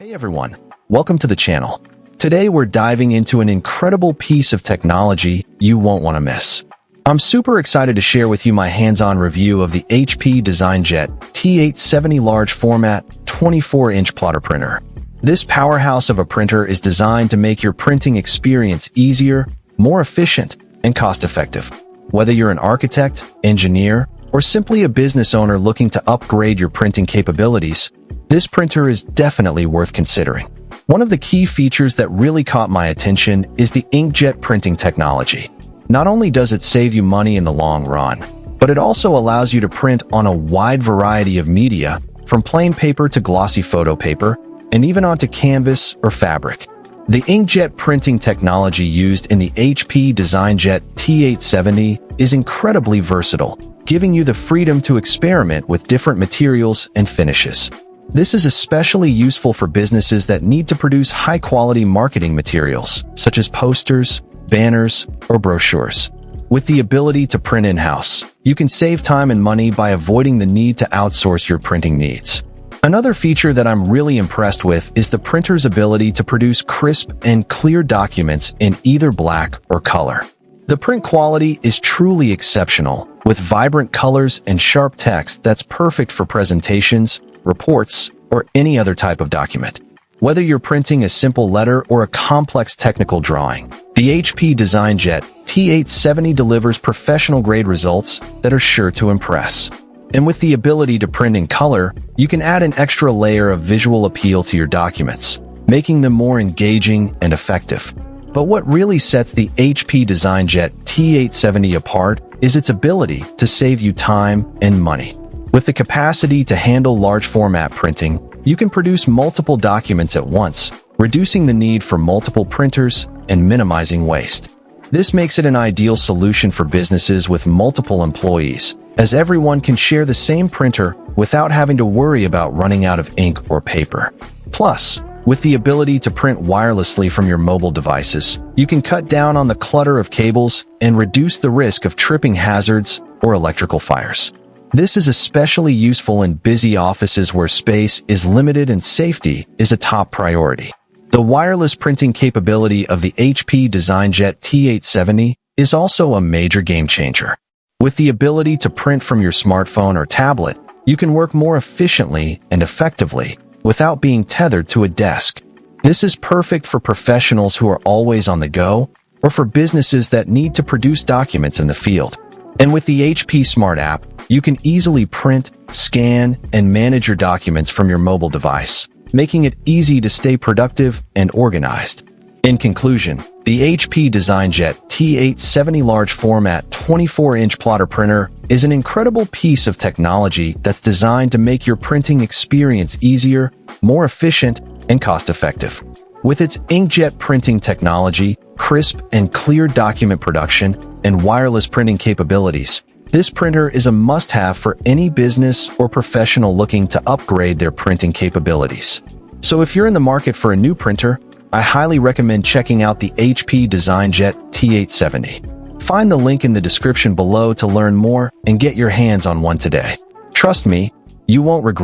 Hey everyone, welcome to the channel. Today we're diving into an incredible piece of technology you won't want to miss. I'm super excited to share with you my hands-on review of the HP DesignJet T870 large format 24-inch plotter printer. This powerhouse of a printer is designed to make your printing experience easier, more efficient, and cost-effective. Whether you're an architect, engineer, or simply a business owner looking to upgrade your printing capabilities, this printer is definitely worth considering. One of the key features that really caught my attention is the inkjet printing technology. Not only does it save you money in the long run, but it also allows you to print on a wide variety of media, from plain paper to glossy photo paper, and even onto canvas or fabric. The inkjet printing technology used in the HP DesignJet T870 is incredibly versatile, giving you the freedom to experiment with different materials and finishes. This is especially useful for businesses that need to produce high-quality marketing materials, such as posters, banners, or brochures. With the ability to print in-house, you can save time and money by avoiding the need to outsource your printing needs. Another feature that I'm really impressed with is the printer's ability to produce crisp and clear documents in either black or color. The print quality is truly exceptional, with vibrant colors and sharp text that's perfect for presentations, reports, or any other type of document. Whether you're printing a simple letter or a complex technical drawing, the HP DesignJet T870 delivers professional-grade results that are sure to impress. And with the ability to print in color, you can add an extra layer of visual appeal to your documents, making them more engaging and effective. But what really sets the HP DesignJet T870 apart is its ability to save you time and money. With the capacity to handle large format printing, you can produce multiple documents at once, reducing the need for multiple printers and minimizing waste. This makes it an ideal solution for businesses with multiple employees, as everyone can share the same printer without having to worry about running out of ink or paper. Plus, with the ability to print wirelessly from your mobile devices, you can cut down on the clutter of cables and reduce the risk of tripping hazards or electrical fires. This is especially useful in busy offices where space is limited and safety is a top priority. The wireless printing capability of the HP DesignJet T870 is also a major game changer. With the ability to print from your smartphone or tablet, you can work more efficiently and effectively without being tethered to a desk. This is perfect for professionals who are always on the go, or for businesses that need to produce documents in the field. And with the HP Smart app, you can easily print, scan, and manage your documents from your mobile device, making it easy to stay productive and organized. In conclusion, the HP DesignJet T870 large format 24-inch plotter printer is an incredible piece of technology that's designed to make your printing experience easier, more efficient, and cost-effective. With its inkjet printing technology, crisp and clear document production, and wireless printing capabilities, this printer is a must-have for any business or professional looking to upgrade their printing capabilities. So if you're in the market for a new printer, I highly recommend checking out the HP DesignJet T870. Find the link in the description below to learn more and get your hands on one today. Trust me, you won't regret